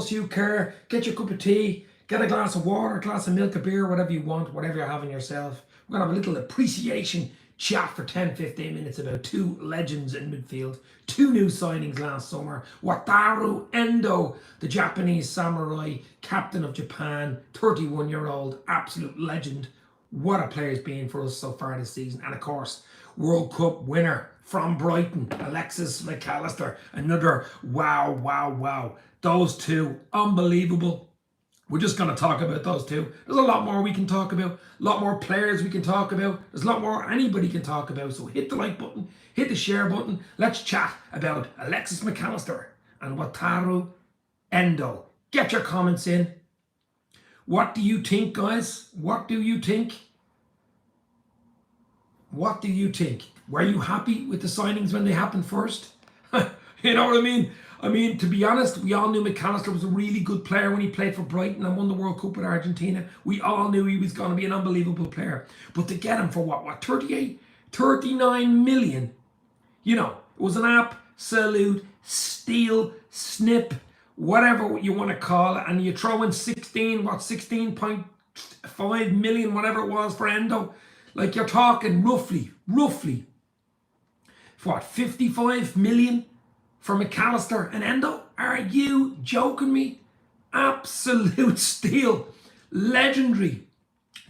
us you care. Get your cup of tea, get a glass of water, a glass of milk, a beer, whatever you want, whatever you're having yourself. We're going to have a little appreciation chat for 10-15 minutes about two legends in midfield. Two new signings last summer. Wataru Endo, the Japanese samurai, captain of Japan, 31-year-old, absolute legend. What a player he's been for us so far this season. And of course, World Cup winner from Brighton, Alexis MacAllister. Another wow. Those two, unbelievable. We're just going to talk about those two. There's a lot more we can talk about. A lot more players we can talk about. There's a lot more anybody can talk about. So hit the like button. Hit the share button. Let's chat about Alexis MacAllister and Wataru Endo. Get your comments in. What do you think, guys? What do you think? What do you think? Were you happy with the signings when they happened first? You know what I mean? I mean, to be honest, we all knew MacAllister was a really good player when he played for Brighton and won the World Cup with Argentina. We all knew he was going to be an unbelievable player. But to get him for what, 38, 39 million? You know, it was an absolute steal, snip, whatever you want to call it. And you throw in 16.5 million, whatever it was for Endo. Like you're talking roughly, what, 55 million? For MacAllister and Endo? Are you joking me? Absolute steal. Legendary.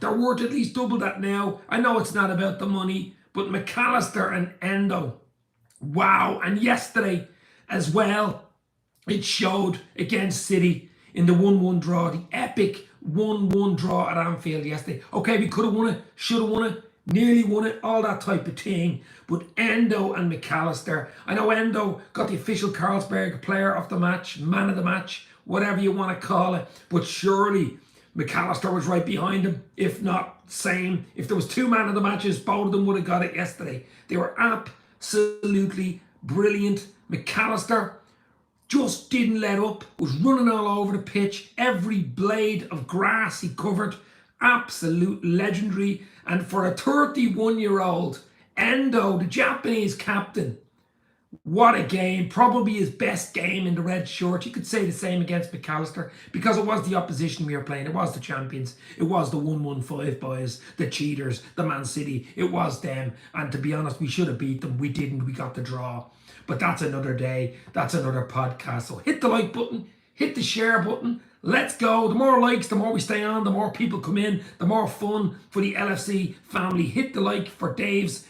They're worth at least double that now. I know it's not about the money, but MacAllister and Endo. Wow. And yesterday as well, it showed against City in the 1-1 draw. The epic 1-1 draw at Anfield yesterday. Okay, we could have won it, should have won it, nearly won it, all that type of thing. But Endo and MacAllister, I know Endo got the official Carlsberg player of the match, man of the match, whatever you want to call it. But surely MacAllister was right behind him, if not same. If there was two man of the matches, both of them would have got it yesterday. They were absolutely brilliant. MacAllister just didn't let up, was running all over the pitch. Every blade of grass he covered. Absolute legendary. And for a 31-year-old, Endo, the Japanese captain, what a game. Probably his best game in the red shirt. You could say the same against MacAllister because it was the opposition we were playing. It was the champions. It was the 115 boys, the cheaters, the Man City. It was them. And to be honest, we should have beat them. We didn't. We got the draw. But that's another day. That's another podcast. So hit the like button. Hit the share button. Let's go. The more likes, the more we stay on, the more people come in, the more fun for the LFC family. Hit the like for Dave's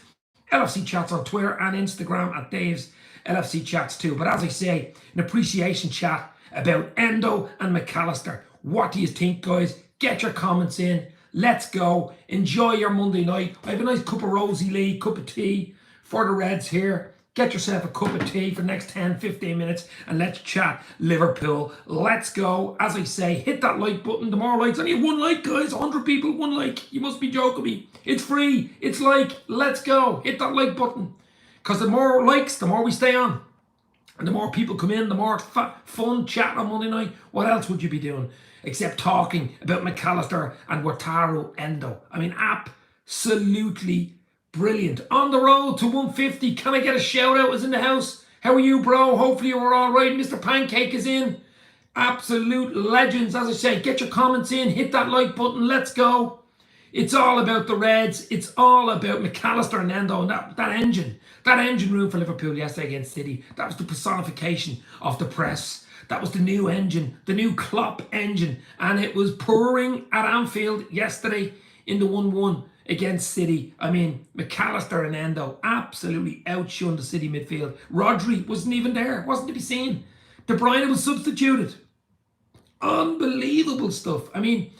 LFC Chats on Twitter and Instagram at Dave's LFC Chats too. But as I say, an appreciation chat about Endo and MacAllister. What do you think, guys? Get your comments in. Let's go. Enjoy your Monday night. I have a nice cup of Rosy Lee, cup of tea for the Reds here. Get yourself a cup of tea for the next 10-15 minutes and let's chat Liverpool. Let's go. As I say, hit that like button. The more likes, only one like, guys. 100 people, one like. You must be joking me. It's free. It's like. Let's go. Hit that like button. Because the more likes, the more we stay on. And the more people come in, the more fun chat on Monday night. What else would you be doing except talking about MacAllister and Wataru Endo? I mean, absolutely brilliant. On the road to 150. Can I get a shout out? Is in the house. How are you, bro? Hopefully you're all right. Mr. Pancake is in. Absolute legends. As I say, get your comments in. Hit that like button. Let's go. It's all about the Reds. It's all about MacAllister and Endo and that engine. That engine room for Liverpool yesterday against City. That was the personification of the press. That was the new engine. The new Klopp engine. And it was purring at Anfield yesterday in the 1-1. Against City. I mean, MacAllister and Endo absolutely outshone the City midfield. Rodri wasn't even there. Wasn't to be seen. De Bruyne was substituted. Unbelievable stuff. I mean,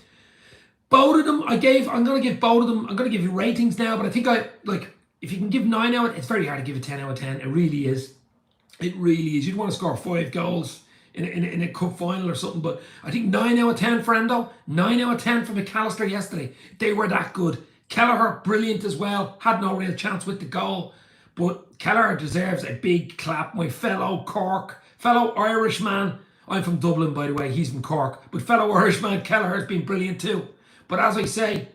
both of them, I'm going to give both of them, I'm going to give you ratings now, but I think if you can give 9 out, it's very hard to give a 10 out of 10. It really is. It really is. You'd want to score 5 goals in a cup final or something, but I think 9 out of 10 for Endo, 9 out of 10 for MacAllister yesterday. They were that good. Kelleher, brilliant as well. Had no real chance with the goal. But Kelleher deserves a big clap. My fellow Irishman. I'm from Dublin, by the way. He's from Cork. But fellow Irishman, Kelleher has been brilliant too. But as I say,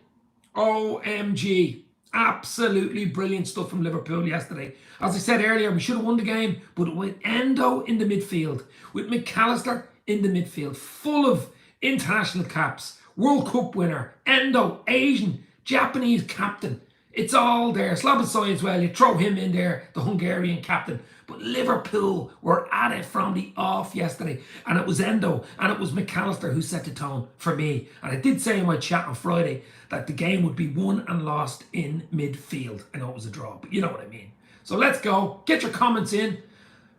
OMG. Absolutely brilliant stuff from Liverpool yesterday. As I said earlier, we should have won the game. But with Endo in the midfield, with MacAllister in the midfield, full of international caps, World Cup winner, Endo, Asian, Japanese captain. It's all there. Slabasoi as well, you throw him in there, the Hungarian captain. But Liverpool were at it from the off yesterday. And it was Endo and it was MacAllister who set the tone for me. And I did say in my chat on Friday that the game would be won and lost in midfield. I know it was a draw, but you know what I mean. So let's go. Get your comments in.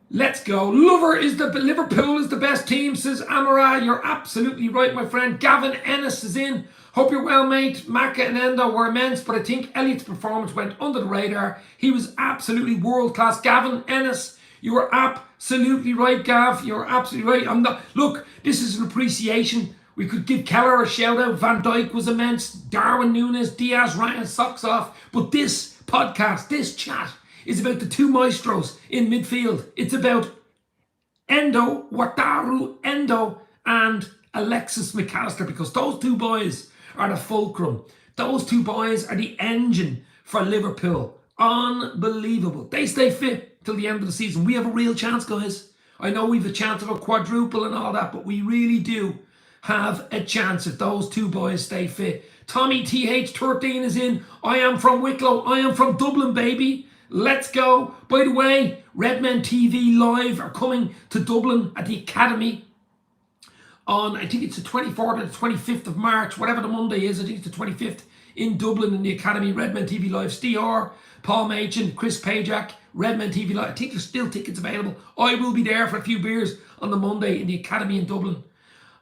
Let's go. Liverpool is the best team, says Amara. You're absolutely right, my friend. Gavin Ennis is in. Hope you're well, mate. Mac and Endo were immense, but I think Elliott's performance went under the radar. He was absolutely world class. Gavin Ennis, you were absolutely right, Gav. You're absolutely right. Look, this is an appreciation. We could give Keller a shout out. Van Dijk was immense. Darwin Núñez, Diaz, Ryan, socks off. But this podcast, this chat, is about the two maestros in midfield. It's about Endo, Wataru Endo, and Alexis MacAllister, because those two boys are the fulcrum. Those two boys are the engine for Liverpool. Unbelievable. They stay fit till the end of the season. We have a real chance, guys. I know we have a chance of a quadruple and all that, but we really do have a chance if those two boys stay fit. Tommy TH13 is in. I am from Wicklow. I am from Dublin, baby. Let's go. By the way, Redmen TV Live are coming to Dublin at the Academy on, I think it's the 24th or the 25th of March, whatever the Monday is. I think it's the 25th in Dublin in the Academy. Redmen TV Live. Steor, Paul Machin, Chris Pajak, Redmen TV Live. I think there's still tickets available. I will be there for a few beers on the Monday in the Academy in Dublin.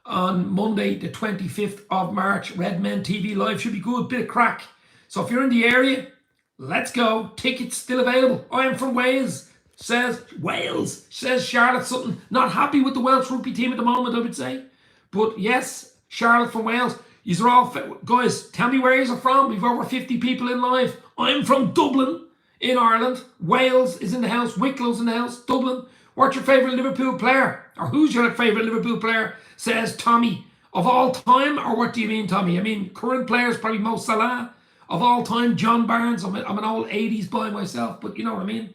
On Monday, the 25th of March, Redmen TV Live. Should be good. Bit of crack. So if you're in the area, let's go. Tickets still available. I am from Wales, says Charlotte Sutton. Not happy with the Welsh rugby team at the moment, I would say. But yes, Charlotte from Wales. Yous are all, guys, tell me where you're from. We've over 50 people in live. I'm from Dublin in Ireland. Wales is in the house. Wicklow's in the house. Dublin. What's your favourite Liverpool player? Or who's your favourite Liverpool player? Says Tommy. Of all time? Or what do you mean, Tommy? I mean, current players, probably Mo Salah. Of all time, John Barnes. I'm an old 80s boy myself, but you know what I mean.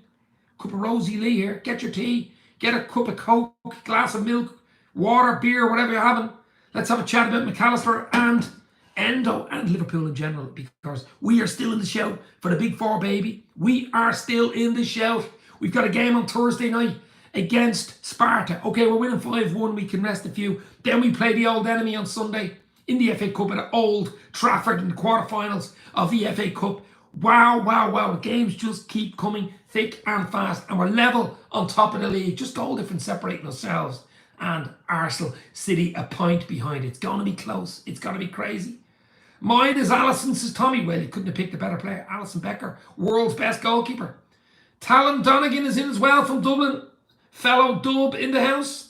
Cup of Rosie Lee here. Get your tea. Get a cup of Coke, glass of milk, water, beer, whatever you're having. Let's have a chat about MacAllister and Endo and Liverpool in general, because we are still in the shout for the Big Four, baby. We are still in the shout. We've got a game on Thursday night against Sparta. Okay, we're winning 5-1. We can rest a few. Then we play the old enemy on Sunday in the FA Cup at Old Trafford in the quarterfinals of the FA Cup. Wow. The games just keep coming thick and fast, and we're level on top of the league. Just all different, separating ourselves and Arsenal City a point behind. It's going to be close. It's going to be crazy. Mine is Alisson, says Tommy. Well, you couldn't have picked a better player. Alisson Becker, world's best goalkeeper. Talon Donegan is in as well from Dublin. Fellow Dub in the house.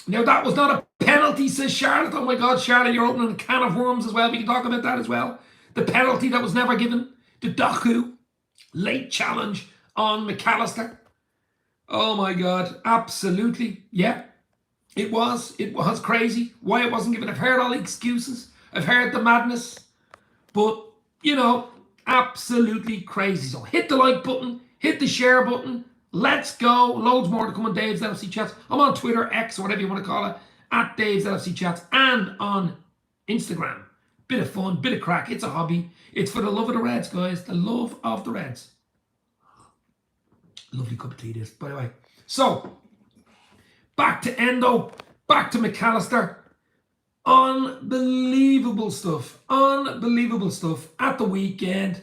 Now, that was not a penalty, says Charlotte. Oh my God, Charlotte, you're opening a can of worms as well. We can talk about that as well. The penalty that was never given. The Doku late challenge on MacAllister. Oh my God, absolutely. Yeah, it was crazy. Why it wasn't given. I've heard all the excuses. I've heard the madness. But, you know, absolutely crazy. So hit the like button. Hit the share button. Let's go. Loads more to come on Dave's LFC Chats. I'm on Twitter, X, or whatever you want to call it, at Dave's LFC Chats, and on Instagram. Bit of fun, bit of crack. It's a hobby. It's for the love of the Reds, guys. The love of the Reds. Lovely cup of tea, this, by the way. So, back to Endo. Back to MacAllister. Unbelievable stuff. Unbelievable stuff at the weekend.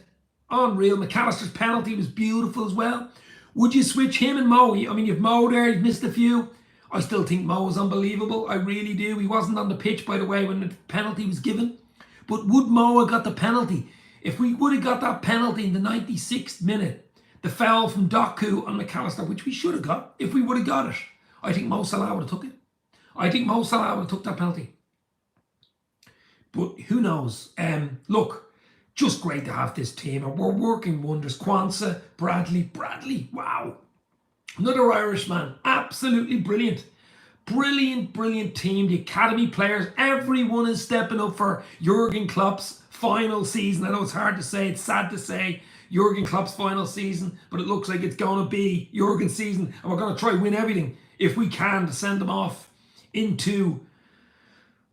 Unreal. MacAllister's penalty was beautiful as well. Would you switch him and Mo? I mean, you've Mo there, you've missed a few. I still think Mo is unbelievable. I really do. He wasn't on the pitch, by the way, when the penalty was given. But would Mo have got the penalty? If we would have got that penalty in the 96th minute, the foul from Doku on MacAllister, which we should have got, if we would have got it, I think Mo Salah would have took it. I think Mo Salah would have took that penalty. But who knows? Look, just great to have this team. And we're working wonders. Kwanzaa, Bradley, wow. Another Irishman, absolutely brilliant. Brilliant team. The academy players, everyone is stepping up for Jurgen Klopp's final season. I know it's hard to say, it's sad to say, Jurgen Klopp's final season, but it looks like it's going to be Jurgen's season, and we're going to try win everything if we can, to send them off into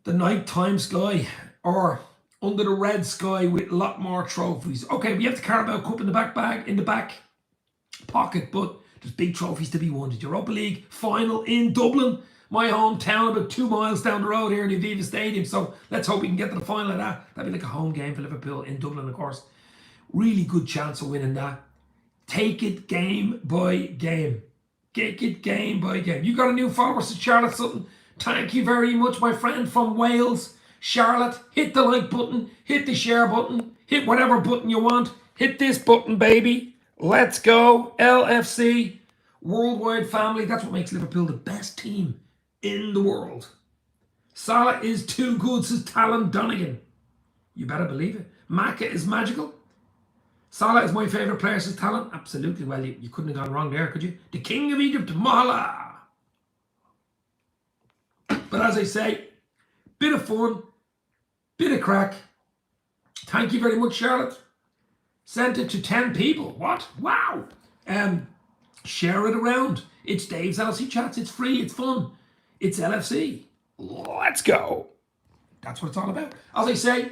the nighttime sky or under the red sky with a lot more trophies. Okay, we have the Carabao Cup in the back pocket, but there's big trophies to be won. The Europa League final in Dublin, my hometown, about 2 miles down the road here in the Aviva Stadium. So let's hope we can get to the final of that. That'd be like a home game for Liverpool in Dublin, of course. Really good chance of winning that. Take it game by game. Take it game by game. You got a new follower, so Charlotte Sutton. Thank you very much, my friend from Wales. Charlotte, hit the like button, hit the share button, hit whatever button you want. Hit this button, baby. Let's go. LFC, worldwide family. That's what makes Liverpool the best team in the world. Salah is too good, says Talon Donegan. You better believe it. Maka is magical. Salah is my favourite player, says Talon. Absolutely. Well, you couldn't have gone wrong there, could you? The King of Egypt, Mahala. But as I say, bit of fun, bit of crack. Thank you very much, Charlotte. Sent it to 10 people. What? Wow. Share it around. It's Dave's LFC Chats. It's free. It's fun. It's LFC. Let's go. That's what it's all about. As I say,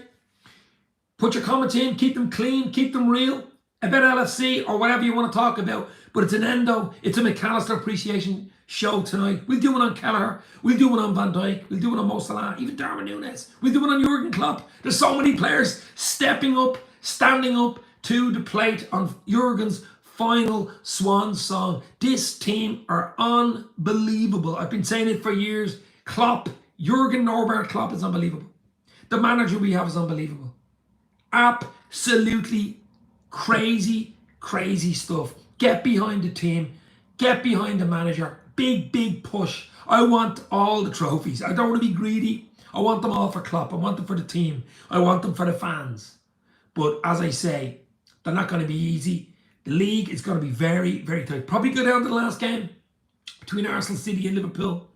put your comments in. Keep them clean. Keep them real. About LFC or whatever you want to talk about. But it's an Endo. It's a MacAllister appreciation show tonight. We'll do one on Kelleher. We'll do one on Van Dijk. We'll do one on Mo Salah. Even Darwin Núñez. We'll do one on Jurgen Klopp. There's so many players stepping up, standing up to the plate on Jurgen's final swan song. This team are unbelievable. I've been saying it for years. Klopp, Jurgen Norbert Klopp is unbelievable. The manager we have is unbelievable. Absolutely crazy, crazy stuff. Get behind the team. Get behind the manager. Big, big push. I want all the trophies. I don't want to be greedy. I want them all for Klopp. I want them for the team. I want them for the fans. But as I say, they're not going to be easy. The league is going to be very, very tight. Probably go down to the last game between Arsenal, City and Liverpool.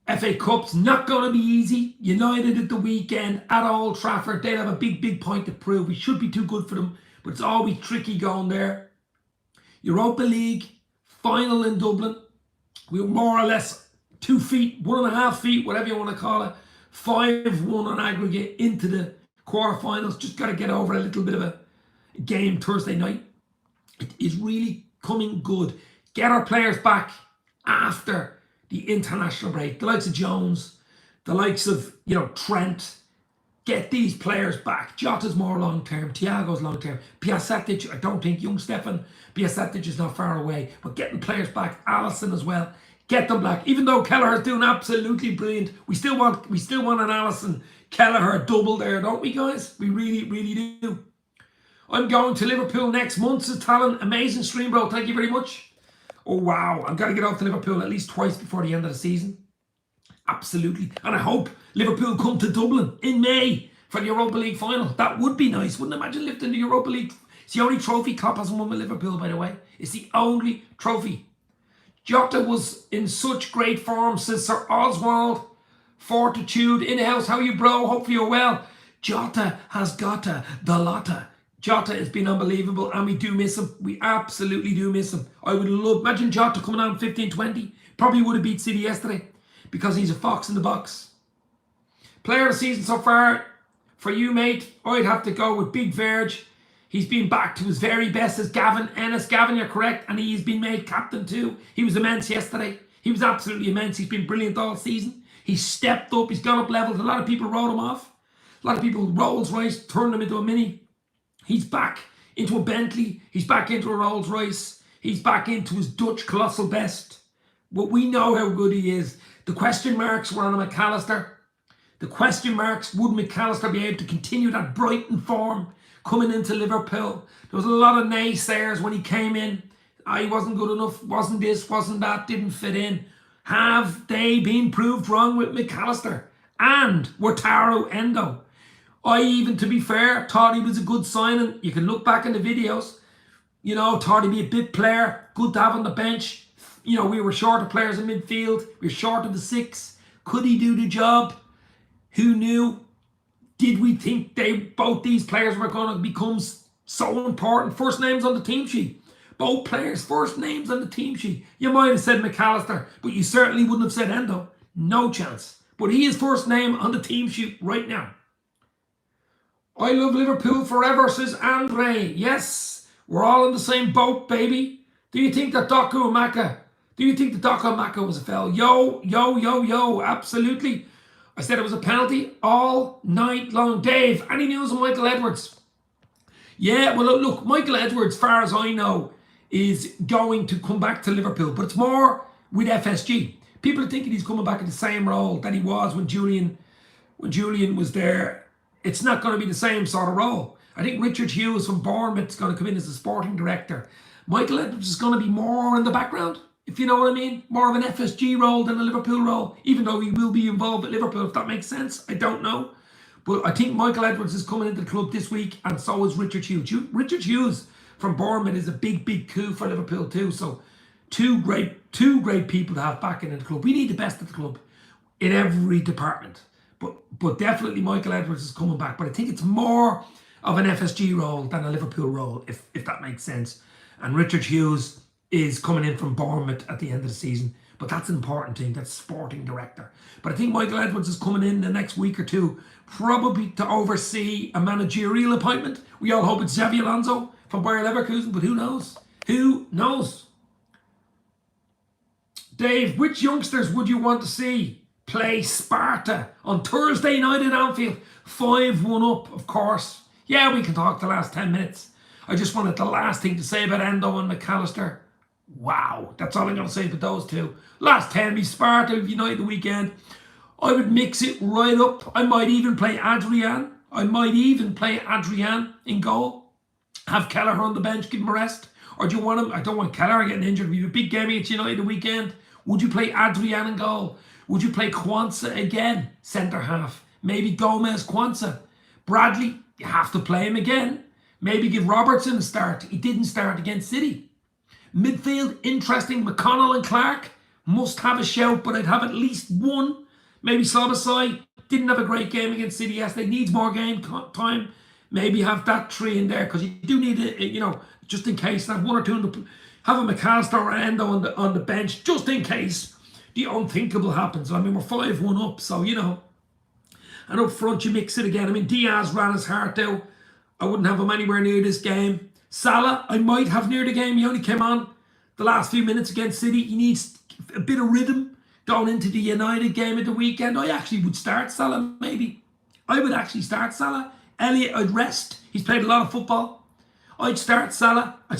FA Cup's not going to be easy. United at the weekend at Old Trafford. They'll have a big, big point to prove. We should be too good for them, but it's always tricky going there. Europa League final in Dublin. We were more or less 2 feet, 1.5 feet, whatever you want to call it. 5-1 on aggregate into the quarterfinals. Just got to get over a little bit of a game Thursday night. It is really coming good. Get our players back after the international break. The likes of Jones, the likes of, Trent. Get these players back. Jota's more long-term. Thiago's long-term. Piasetic, I don't think. Young Stefan Piasetic is not far away. But getting players back. Alisson as well. Get them back. Even though Kelleher is doing absolutely brilliant, we still want an Alisson Kelleher double there, don't we, guys? We really, really do. I'm going to Liverpool next month, says Talon. Amazing stream, bro. Thank you very much. Oh, wow. I've got to get off to Liverpool at least twice before the end of the season. Absolutely. And I hope Liverpool come to Dublin in May for the Europa League final. That would be nice. Wouldn't imagine lifting the Europa League. It's the only trophy Klopp hasn't won with Liverpool, by the way. It's the only trophy. Jota was in such great form, says Sir Oswald. Fortitude in the house. How are you, bro? Hopefully you're well. Jota has got the lotta. Jota has been unbelievable and we do miss him. We absolutely do miss him. I would love, imagine Jota coming on 15-20. Probably would have beat City yesterday because he's a fox in the box. Player of the season so far for you, mate, I'd have to go with Big Verge. He's been back to his very best as Gavin Ennis. Gavin, you're correct. And he's been made captain too. He was immense yesterday. He was absolutely immense. He's been brilliant all season. He's stepped up. He's gone up levels. A lot of people wrote him off. A lot of people, Rolls Royce, turned him into a Mini. He's back into a Bentley. He's back into a Rolls Royce. He's back into his Dutch colossal best. But we know how good he is. The question marks were on a MacAllister. The question marks, would MacAllister be able to continue that Brighton form coming into Liverpool? There was a lot of naysayers when he came in. He wasn't good enough, wasn't this, wasn't that, didn't fit in. Have they been proved wrong with MacAllister and Wataru Endo? I even, to be fair, thought he was a good signing. You can look back in the videos. Thought he'd be a bit player, good to have on the bench. We were short of players in midfield. We were short of a 6. Could he do the job? Who knew? Did we think both these players were going to become so important? First names on the team sheet. Both players' first names on the team sheet. You might have said MacAllister, but you certainly wouldn't have said Endo. No chance. But he is first name on the team sheet right now. I love Liverpool forever, says Andre. Yes, we're all in the same boat, baby. Do you think that Doku and Maka was a foul? Yo, absolutely. I said it was a penalty all night long. Dave, any news on Michael Edwards? Yeah, well, look, Michael Edwards, far as I know, is going to come back to Liverpool, but it's more with FSG. People are thinking he's coming back in the same role that he was when Julian was there. It's not going to be the same sort of role. I think Richard Hughes from Bournemouth is going to come in as the sporting director. Michael Edwards is going to be more in the background, if you know what I mean. More of an FSG role than a Liverpool role, even though he will be involved at Liverpool, if that makes sense. I don't know. But I think Michael Edwards is coming into the club this week, and so is Richard Hughes. Richard Hughes from Bournemouth is a big coup for Liverpool too. So two great people to have back in the club. We need the best of the club in every department. But definitely Michael Edwards is coming back. But I think it's more of an FSG role than a Liverpool role, if that makes sense. And Richard Hughes is coming in from Bournemouth at the end of the season. But that's an important thing. That's sporting director. But I think Michael Edwards is coming in the next week or two, probably to oversee a managerial appointment. We all hope it's Xabi Alonso from Bayer Leverkusen, but who knows? Who knows? Dave, which youngsters would you want to see play Sparta on Thursday night at Anfield? 5-1 up, of course. Yeah, we can talk the last 10 minutes. I just wanted the last thing to say about Endo and MacAllister. Wow, that's all I'm going to say about those two. Last 10, be Sparta United the weekend. I would mix it right up. I might even play Adrian. In goal. Have Kelleher on the bench, give him a rest. Or do you want him? I don't want Kelleher getting injured. We have a big game against United the weekend. Would you play Adrian in goal? Would you play Kwanzaa again, centre half? Maybe Gomez, Kwanzaa. Bradley, you have to play him again. Maybe give Robertson a start. He didn't start against City. Midfield, interesting. McConnell and Clark must have a shout, but I'd have at least one. Maybe Slobosai didn't have a great game against City yesterday. Needs more game time. Maybe have that three in there because you do need it, just in case. Have one or two. Have a MacAllister or Endo on the bench just in case the unthinkable happens. I mean, we're 5-1 up, so and up front you mix it again. I mean, Diaz ran his heart out. I wouldn't have him anywhere near this game. Salah, I might have near the game. He only came on the last few minutes against City. He needs a bit of rhythm going into the United game at the weekend. I actually would start Salah, maybe. I would actually start Salah. Elliott, I'd rest. He's played a lot of football. I'd start Salah. I'd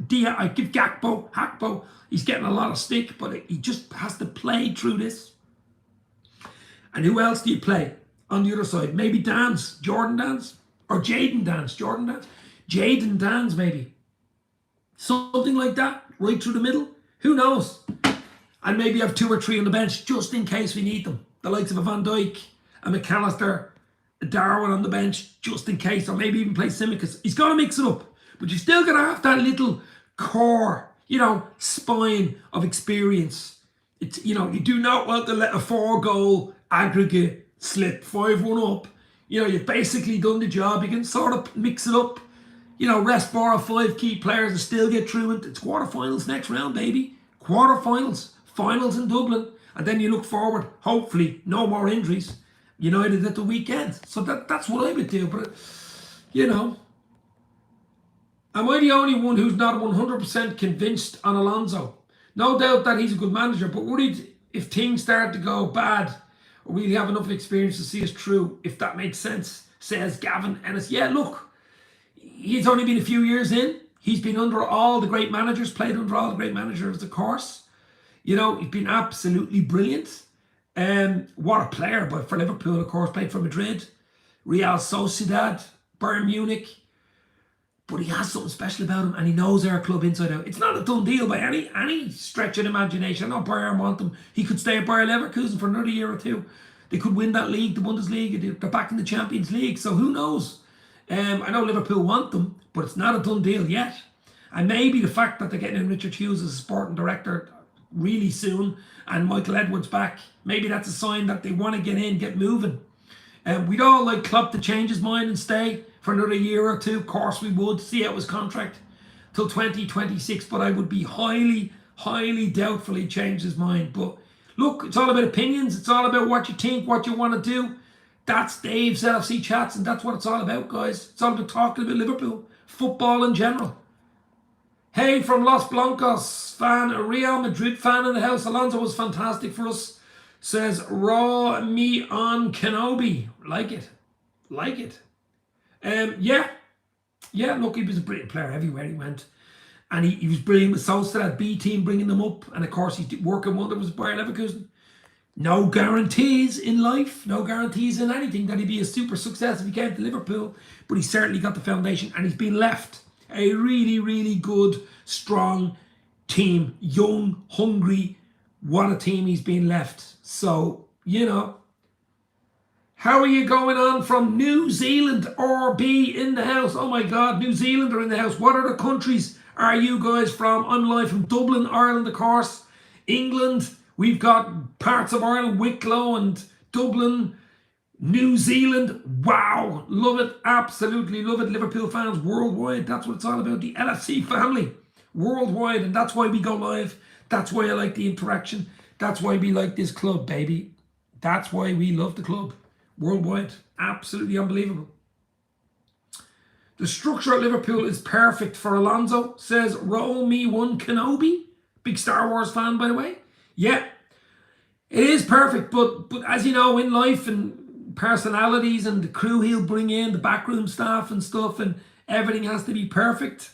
give Hakpo. He's getting a lot of stick, but he just has to play through this. And who else do you play on the other side? Maybe Jordan Dance, or Jaden Dance. Jaden Dance, maybe. Something like that, right through the middle. Who knows? And maybe have 2 or 3 on the bench, just in case we need them. The likes of a Van Dijk, a MacAllister, a Darwin on the bench, just in case. Or maybe even play Tsimikas. He's got to mix it up. But you're still going to have that little core, spine of experience. It's, you do not want to let a 4-goal aggregate slip 5-1 up. You've basically done the job. You can sort of mix it up. Rest 4 or 5 key players and still get through it. It's quarterfinals next round, baby. Quarterfinals. Finals in Dublin. And then you look forward, hopefully, no more injuries. United at the weekend. So that's what I would do. But, am I the only one who's not 100% convinced on Alonso? No doubt that he's a good manager, but worried if things start to go bad, or will he have enough experience to see us through, if that makes sense, says Gavin Ennis. Yeah, look, he's only been a few years in. He's been under all the great managers, played under all the great managers, of course. He's been absolutely brilliant. What a player, but for Liverpool, of course, played for Madrid, Real Sociedad, Bayern Munich. But he has something special about him, and he knows our club inside out. It's not a done deal by any stretch of imagination. I know Bayern want him. He could stay at Bayer Leverkusen for another year or two. They could win that league, the Bundesliga. They're back in the Champions League, so who knows? I know Liverpool want them, but it's not a done deal yet. And maybe the fact that they're getting in Richard Hughes as a sporting director really soon, and Michael Edwards back, maybe that's a sign that they want to get moving. We'd all like Klopp to change his mind and stay for another year or two. Of course we would. See out his contract till 2026, but I would be highly, highly doubtful he changed his mind. But look, it's all about opinions. It's all about what you think, what you want to do. That's Dave's LFC Chats, and that's what it's all about, guys. It's all about talking about Liverpool, football in general. Hey, from Los Blancos fan, a Real Madrid fan in the house. Alonso was fantastic for us. Says, raw me on Kenobi. Like it. Like it. Yeah, look, he was a brilliant player everywhere he went. And he was brilliant with Sousa, that B team, bringing them up. And of course, he's working wonders with Bayer Leverkusen. No guarantees in life, no guarantees in anything that he'd be a super success if he came to Liverpool. But he certainly got the foundation, and he's been left a really, really good, strong team. Young, hungry. What a team he's been left. So, you know. How are you going on from New Zealand? RB in the house. Oh my God, New Zealand are in the house. What other countries are you guys from? I'm live from Dublin, Ireland, of course. England. We've got parts of Ireland, Wicklow and Dublin. New Zealand. Wow. Love it. Absolutely love it. Liverpool fans worldwide. That's what it's all about. The LFC family worldwide. And that's why we go live. That's why I like the interaction. That's why we like this club, baby. That's why we love the club. Worldwide. Absolutely unbelievable. The structure at Liverpool is perfect for Alonso, says Roll Me One Kenobi. Big Star Wars fan, by the way. Yeah, it is perfect. But as you know, in life and personalities and the crew he'll bring in, the backroom staff and stuff, and everything has to be perfect.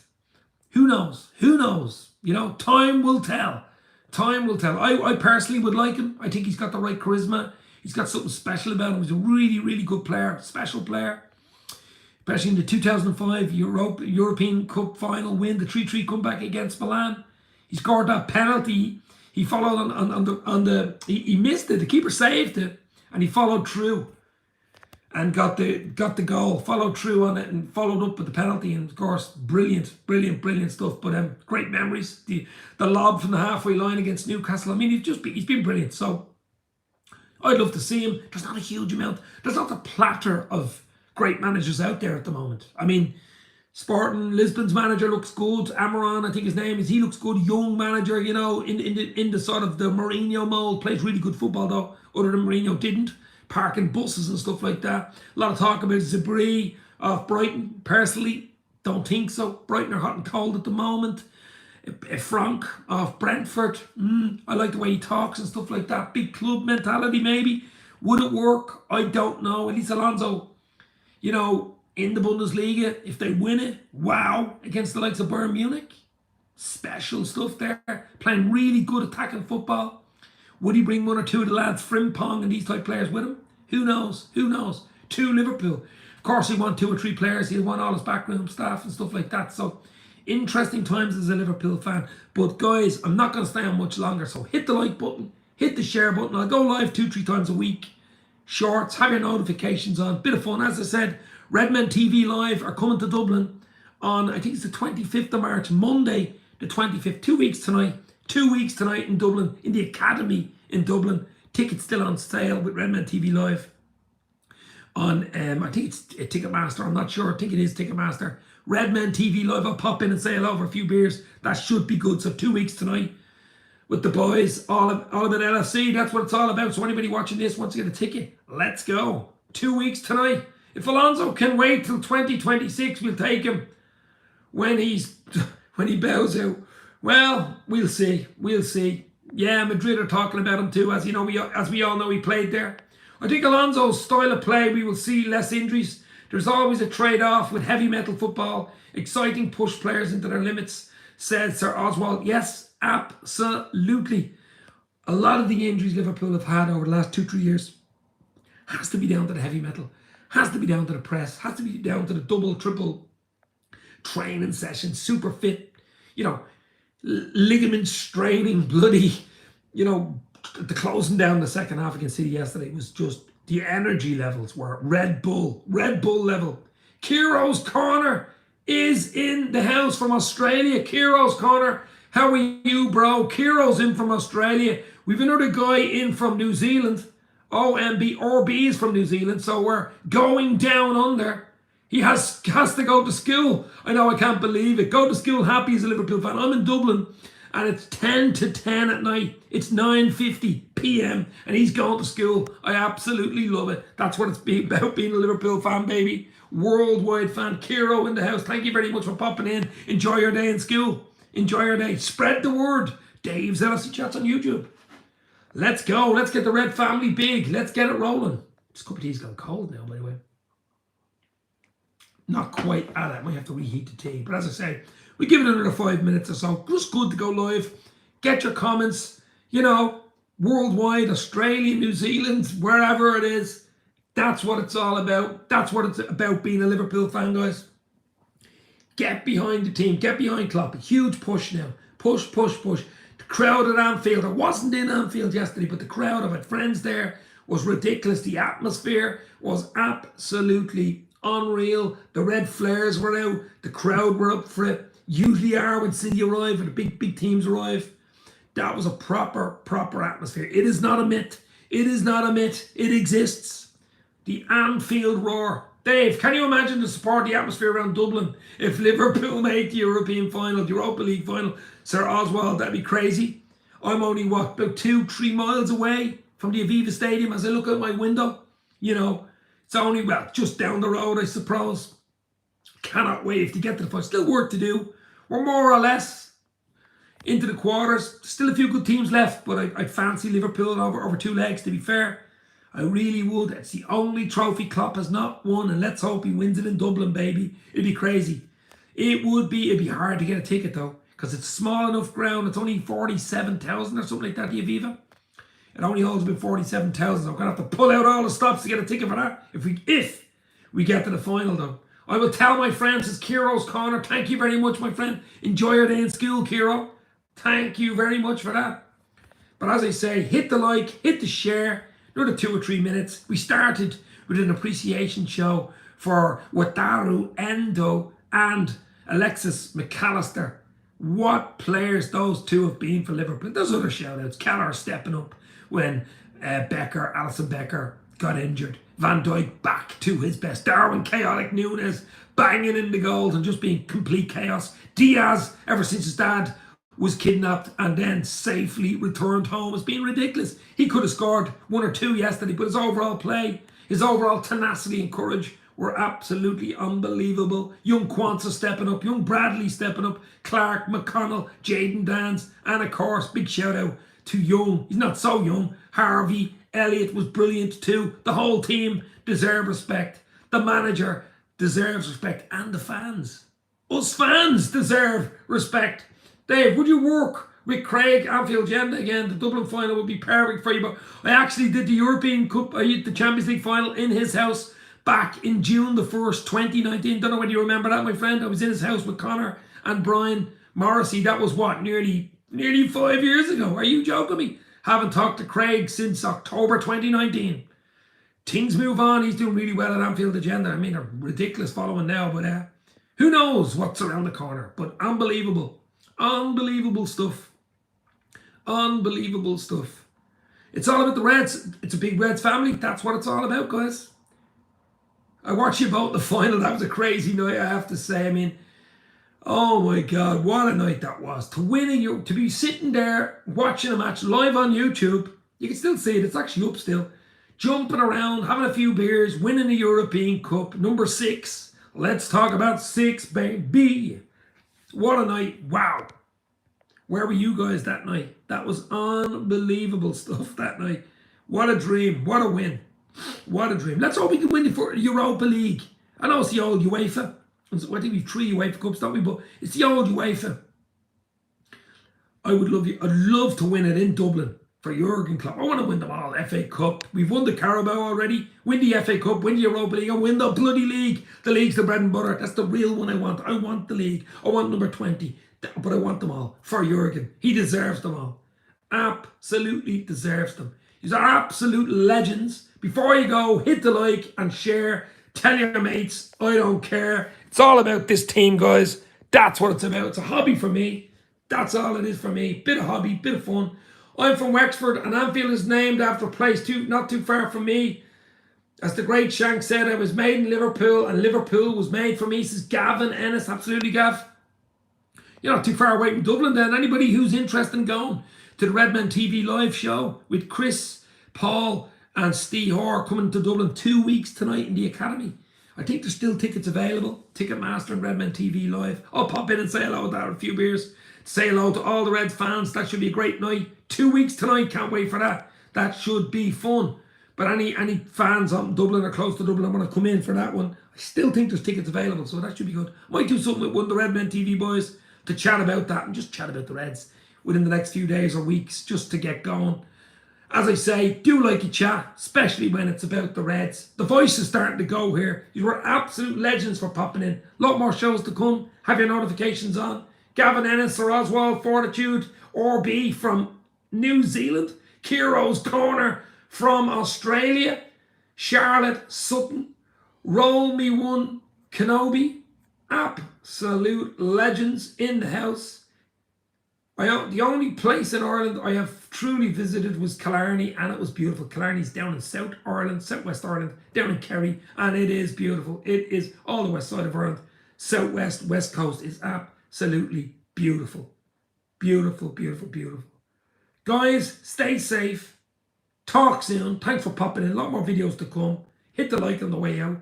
Who knows? Who knows? You know, time will tell. Time will tell. I personally would like him. I think he's got the right charisma. He's got something special about him. He's a really, really good player, special player. Especially in the 2005 European Cup final win, the 3-3 comeback against Milan. He scored that penalty. He followed he missed it. The keeper saved it, and he followed through, and got the goal. Followed through on it and followed up with the penalty. And of course, brilliant stuff. But great memories. The lob from the halfway line against Newcastle. I mean, he's been brilliant. So I'd love to see him. There's not a huge amount. There's not a platter of great managers out there at the moment. I mean, Sporting Lisbon's manager looks good. Amaran, I think his name is. He looks good. Young manager, you know, in the sort of the Mourinho mold. Plays really good football though. Other than Mourinho didn't. Parking buses and stuff like that. A lot of talk about Zabri of Brighton. Personally, don't think so. Brighton are hot and cold at the moment. Frank of Brentford. I like the way he talks and stuff like that. Big club mentality maybe. Would it work? I don't know. At least Alonso, you know, in the Bundesliga, if they win it, wow, against the likes of Bayern Munich. Special stuff there. Playing really good attacking football. Would he bring one or two of the lads, Frimpong and these type players with him? Who knows? Who knows? To Liverpool. Of course, he want 2 or 3 players. He'll want all his backroom staff and stuff like that. So, interesting times as a Liverpool fan. But guys, I'm not going to stay on much longer. So, hit the like button. Hit the share button. I'll go live 2-3 times a week. Shorts. Have your notifications on. Bit of fun. As I said, Redmen TV Live are coming to Dublin on, I think it's the 25th of March, Monday the 25th. 2 weeks tonight. 2 weeks tonight in Dublin, in the Academy in Dublin. Tickets still on sale with Redmen TV Live on, I think it's Ticketmaster. I'm not sure. I think it is Ticketmaster. Redmen TV Live. I'll pop in and say hello for a few beers. That should be good. So 2 weeks tonight with the boys. All about LFC. That's what it's all about. So anybody watching this wants to get a ticket, let's go. 2 weeks tonight. If Alonso can wait till 2026, we'll take him when he bows out. Well, we'll see. We'll see. Yeah, Madrid are talking about him too. As you know, as we all know, he played there. I think Alonso's style of play, we will see less injuries. There's always a trade-off with heavy metal football. Exciting push players into their limits, said Sir Oswald. Yes, absolutely. A lot of the injuries Liverpool have had over the last 2-3 years has to be down to the heavy metal. Has to be down to the press. Has to be down to the double, triple training sessions. Super fit. You know, ligament straining, bloody, you know, the closing down the second half against City yesterday was just, the energy levels were Red Bull level. Kiro's Corner is in the house from Australia. Kiro's Corner, how are you, bro? Kiro's in from Australia. We've another guy in from New Zealand. OMB, RB is from New Zealand, so we're going down under. He has to go to school. I know, I can't believe it. Go to school happy as a Liverpool fan. I'm in Dublin and it's 10 to 10 at night. It's 9:50 p.m. and he's going to school. I absolutely love it. That's what it's about, being a Liverpool fan, baby. Worldwide fan. Kiro in the house. Thank you very much for popping in. Enjoy your day in school. Enjoy your day. Spread the word. Dave's LFC Chats on YouTube. Let's go. Let's get the Red family big. Let's get it rolling. This cup of tea's gone cold now, by the way. Not quite at it. Might have to reheat the tea. But as I say, we give it another 5 minutes or so. Just good to go live. Get your comments. You know, worldwide, Australia, New Zealand, wherever it is. That's what it's all about. That's what it's about, being a Liverpool fan, guys. Get behind the team. Get behind Klopp. A huge push now. Push, push, push. The crowd at Anfield. I wasn't in Anfield yesterday, but the crowd, I've had friends there, was ridiculous. The atmosphere was absolutely unreal. The red flares were out. The crowd were up for it. Usually are when City arrive and the big teams arrive. That was a proper atmosphere. It is not a myth. It is not a myth. It exists. The Anfield roar. Dave, can you imagine the support, the atmosphere around Dublin if Liverpool make the European final, the Europa League final? Sir Oswald, that'd be crazy. I'm only, what, about 2-3 miles away from the Aviva Stadium as I look out my window. You know, it's only, well, just down the road, I suppose. Cannot wait to get to the final. Still work to do. We're more or less into the quarters. Still a few good teams left, but I'd fancy Liverpool over 2 legs, to be fair. I really would. It's the only trophy Klopp has not won, and let's hope he wins it in Dublin, baby. It'd be crazy. It'd be hard to get a ticket, though, because it's small enough ground. It's only 47,000 or something like that, the Aviva. It only holds about 47,000. So I'm going to have to pull out all the stops to get a ticket for that if we get to the final, though. I will tell my friends, it's Kiro's Corner. Thank you very much, my friend. Enjoy your day in school, Kiro. Thank you very much for that. But as I say, hit the like, hit the share. Another 2 or 3 minutes. We started with an appreciation show for Wataru, Endo, and Alexis MacAllister. What players those two have been for Liverpool. There's other shout-outs. Keller stepping up when Alisson Becker got injured. Van Dijk back to his best. Darwin Chaotic Nunes banging in the goals and just being complete chaos. Diaz, ever since his dad was kidnapped and then safely returned home. It's been ridiculous. He could have scored 1 or 2 yesterday, but his overall play, his overall tenacity and courage were absolutely unbelievable. Young Kwanzaa stepping up, young Bradley stepping up, Clark, McConnell, Jayden Dans, and of course, big shout out to young, he's not so young, Harvey Elliott was brilliant too. The whole team deserve respect. The manager deserves respect, and the fans. Us fans deserve respect. Dave, would you work with Craig Anfield Agenda again? The Dublin final would be perfect for you. But I actually did the European Cup, the Champions League final in his house back in June the 1st, 2019. Don't know whether you remember that, my friend. I was in his house with Connor and Brian Morrissey. That was what, nearly 5 years ago. Are you joking me? Haven't talked to Craig since October 2019. Things move on. He's doing really well at Anfield Agenda. I mean, a ridiculous following now, but who knows what's around the corner. But unbelievable. Unbelievable stuff. Unbelievable stuff. It's all about the Reds. It's a big Reds family. That's what it's all about, guys. I watched you both in the final. That was a crazy night, I have to say. I mean, oh my God, what a night that was. To be sitting there watching a match live on YouTube. You can still see it. It's actually up still. Jumping around, having a few beers, winning the European Cup. Number 6. Let's talk about 6, baby. What a night. Wow. Where were you guys that night? That was unbelievable stuff that night. What a dream. What a win. What a dream. Let's hope we can win it for Europa League. I know it's the old UEFA. I think we've 3 UEFA Cups, don't we? But it's the old UEFA. I'd love to win it in Dublin for Jurgen Klopp. I want to win them all. FA Cup. We've won the Carabao already. Win the FA Cup. Win the Europa League. And win the bloody league. The league's the bread and butter. That's the real one I want. I want the league. I want number 20. But I want them all for Jurgen. He deserves them all. Absolutely deserves them. These are absolute legends. Before you go, hit the like and share. Tell your mates. I don't care. It's all about this team, guys. That's what it's about. It's a hobby for me. That's all it is for me. Bit of hobby, bit of fun. I'm from Wexford, and Anfield is named after a place not too far from me. As the great Shank said, I was made in Liverpool and Liverpool was made for me, says Gavin Ennis. Absolutely, Gav. You're not too far away from Dublin then. Anybody who's interested in going to the Redmen TV live show with Chris, Paul and Steve Hoare coming to Dublin 2 weeks tonight in the Academy. I think there's still tickets available. Ticketmaster and Redmen TV live. I'll pop in and say hello to that, a few beers. Say hello to all the Reds fans. That should be a great night. 2 weeks tonight. Can't wait for that. That should be fun. But any fans up in Dublin or close to Dublin, I want to come in for that one. I still think there's tickets available, so that should be good. Might do something with one of the Redmen TV boys to chat about that and just chat about the Reds within the next few days or weeks just to get going. As I say, do like a chat, especially when it's about the Reds. The voice is starting to go here. You were absolute legends for popping in. A lot more shows to come. Have your notifications on. Gavin Ennis or Oswald Fortitude or B from New Zealand. Kiro's Corner from Australia. Charlotte Sutton. Roll Me One Kenobi. Absolute legends in the house. The only place in Ireland I have truly visited was Killarney, and it was beautiful. Killarney's down in South Ireland, Southwest Ireland, down in Kerry, and it is beautiful. It is all the west side of Ireland. Southwest, west coast is absolutely beautiful. Beautiful, beautiful, beautiful. Guys, stay safe. Talk soon. Thanks for popping in. A lot more videos to come. Hit the like on the way out.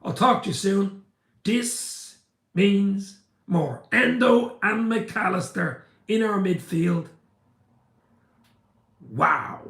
I'll talk to you soon. This means more. Endo and MacAllister in our midfield. Wow.